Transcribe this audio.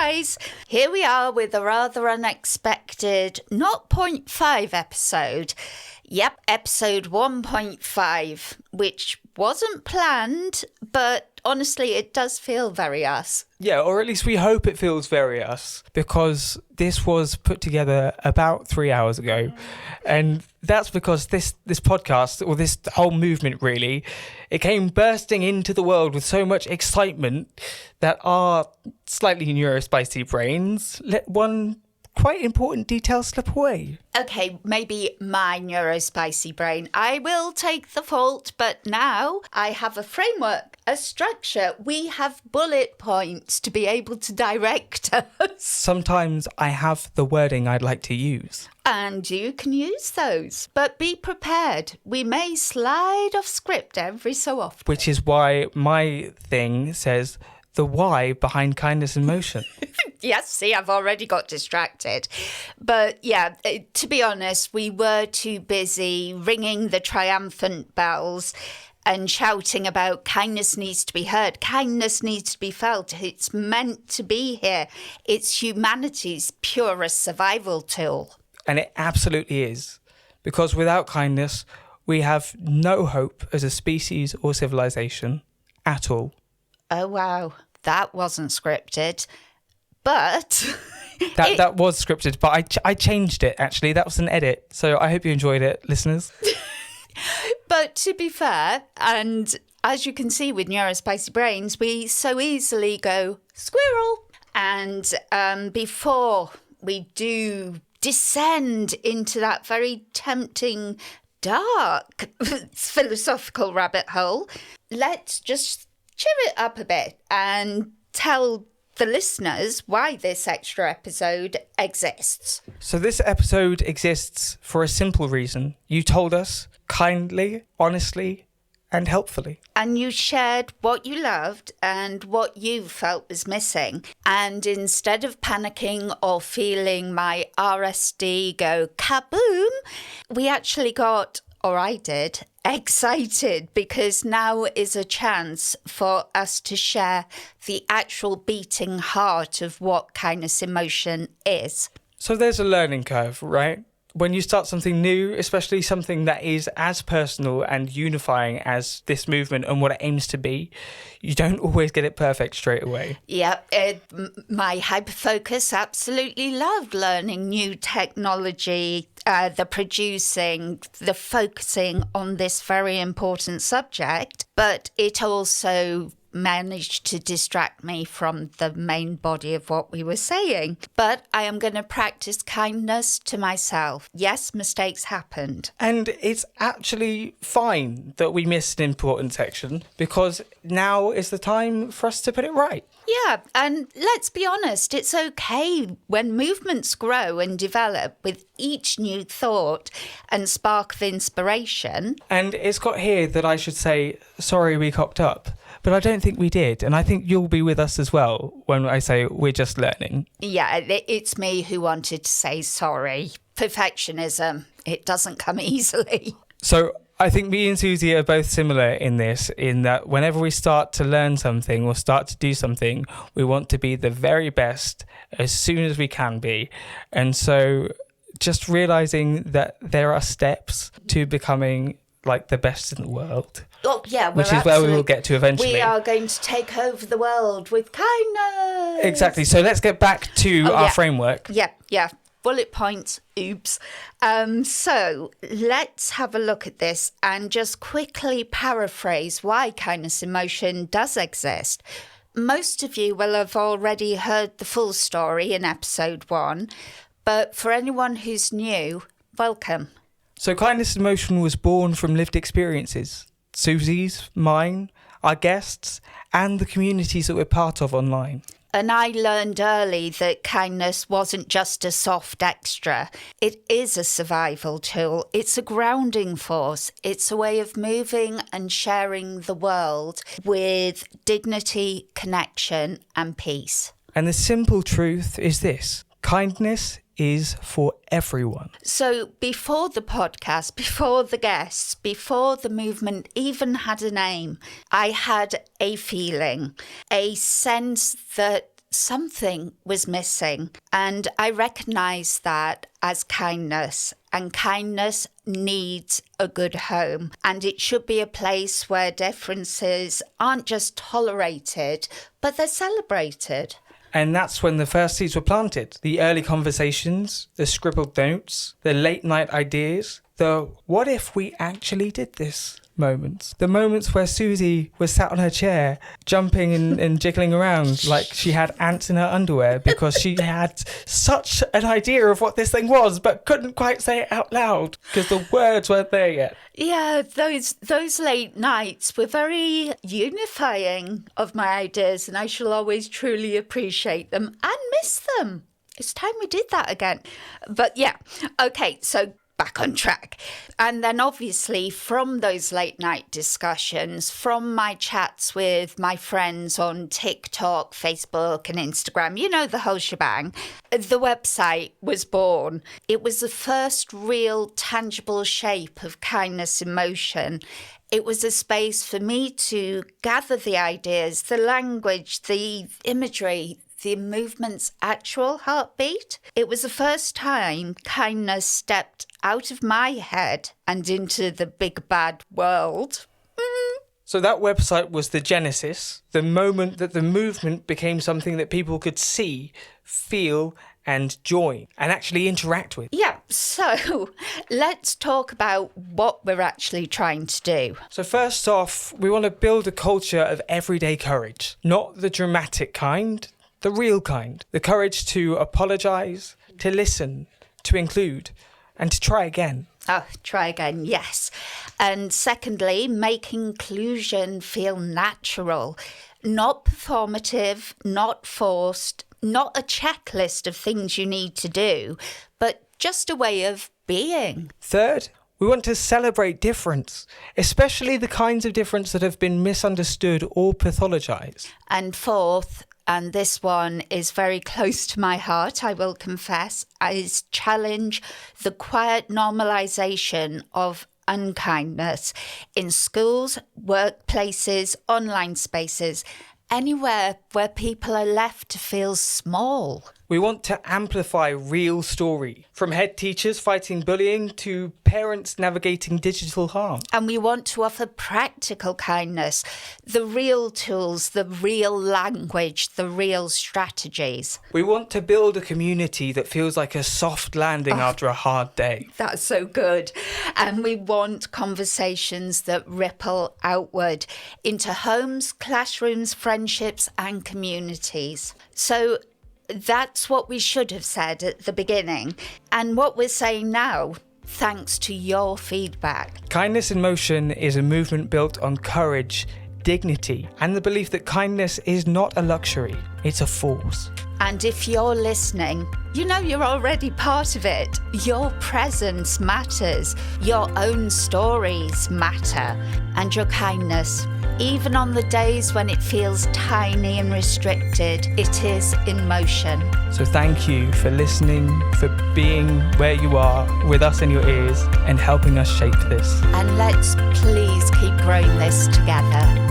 surprise! Here we are with a rather unexpected 0.5 episode. Yep, episode 1.5, which wasn't planned, but honestly, it does feel very us. Yeah, or at least we hope it feels very us, because this was put together about 3 hours ago. And that's because this podcast, or this whole movement really, it came bursting into the world with so much excitement that our slightly neurospicy brains let one quite important detail slip away. Okay, maybe my neurospicy brain. I will take the fault, but now I have a framework, a structure. We have bullet points to be able to direct us. Sometimes I have the wording I'd like to use. And you can use those. But be prepared. We may slide off script every so often. Which is why my thing says the why behind kindness in motion. Yes, see, I've already got distracted. But yeah, to be honest, we were too busy ringing the triumphant bells and shouting about kindness needs to be heard, kindness needs to be felt. It's meant to be here. It's humanity's purest survival tool. And it absolutely is. Because without kindness, we have no hope as a species or civilization at all. Oh, wow. That wasn't scripted. But that was scripted, but I changed it, actually. That was an edit. So I hope you enjoyed it, listeners. But to be fair, and as you can see with neurospicy brains, we so easily go squirrel. And before we do descend into that very tempting, dark philosophical rabbit hole, let's just cheer it up a bit and tell the listeners why this extra episode exists. So this episode exists for a simple reason. You told us kindly, honestly, and helpfully. And you shared what you loved and what you felt was missing. And instead of panicking or feeling my RSD go kaboom, we actually got, or I did, excited, because now is a chance for us to share the actual beating heart of what kindness in motion is. So there's a learning curve, right? When you start something new, especially something that is as personal and unifying as this movement and what it aims to be, you don't always get it perfect straight away. Yep, my hyperfocus absolutely loved learning new technology, the producing, the focusing on this very important subject, but it also managed to distract me from the main body of what we were saying. But I am going to practice kindness to myself. Yes, mistakes happened. And it's actually fine that we missed an important section, because now is the time for us to put it right. Yeah, and let's be honest, it's okay when movements grow and develop with each new thought and spark of inspiration. And it's got here that I should say, sorry we cocked up. But I don't think we did. And I think you'll be with us as well when I say we're just learning. Yeah, it's me who wanted to say sorry. Perfectionism, it doesn't come easily. So I think me and Suzy are both similar in this, in that whenever we start to learn something or start to do something, we want to be the very best as soon as we can be. And so just realising that there are steps to becoming like the best in the world. Oh, yeah, which is where we will get to eventually. We are going to take over the world with kindness. Exactly. So let's get back to our framework. Yeah. Bullet points. Oops. So let's have a look at this and just quickly paraphrase why kindness in motion does exist. Most of you will have already heard the full story in episode 1, but for anyone who's new, welcome. So kindness in motion was born from lived experiences. Suzy's, mine, our guests, and the communities that we're part of online. And I learned early that kindness wasn't just a soft extra. It is a survival tool. It's a grounding force. It's a way of moving and sharing the world with dignity, connection, and peace. And the simple truth is this: kindness is for everyone. So before the podcast, before the guests, before the movement even had a name, I had a feeling, a sense that something was missing. And I recognise that as kindness. And kindness needs a good home. And it should be a place where differences aren't just tolerated, but they're celebrated. And that's when the first seeds were planted. The early conversations, the scribbled notes, the late night ideas, the what if we actually did this moments. The moments where Suzy was sat on her chair, jumping and jiggling around like she had ants in her underwear because she had such an idea of what this thing was, but couldn't quite say it out loud because the words weren't there yet. Yeah, those late nights were very unifying of my ideas, and I shall always truly appreciate them and miss them. It's time we did that again. But yeah, okay, so back on track. And then obviously from those late night discussions, from my chats with my friends on TikTok, Facebook and Instagram, you know, the whole shebang, the website was born. It was the first real tangible shape of kindness in motion. It was a space for me to gather the ideas, the language, the imagery, the movement's actual heartbeat. It was the first time kindness stepped out of my head and into the big bad world. So that website was the genesis, the moment that the movement became something that people could see, feel and join and actually interact with. Yeah, so let's talk about what we're actually trying to do. So first off, we want to build a culture of everyday courage, not the dramatic kind, the real kind. The courage to apologise, to listen, to include, and to try again. Oh, try again, yes. And secondly, make inclusion feel natural, not performative, not forced, not a checklist of things you need to do, but just a way of being. Third, we want to celebrate difference, especially the kinds of difference that have been misunderstood or pathologised. And fourth, and this one is very close to my heart, I will confess, is challenge the quiet normalisation of unkindness in schools, workplaces, online spaces, anywhere where people are left to feel small. We want to amplify real story, from head teachers fighting bullying to parents navigating digital harm. And we want to offer practical kindness, the real tools, the real language, the real strategies. We want to build a community that feels like a soft landing after a hard day. That's so good. And we want conversations that ripple outward into homes, classrooms, friendships and communities. So that's what we should have said at the beginning. And what we're saying now, thanks to your feedback. Kindness in Motion is a movement built on courage, dignity, and the belief that kindness is not a luxury, it's a force. And if you're listening, you know you're already part of it. Your presence matters. Your own stories matter. And your kindness, even on the days when it feels tiny and restricted, it is in motion. So thank you for listening, for being where you are with us in your ears and helping us shape this. And let's please keep growing this together.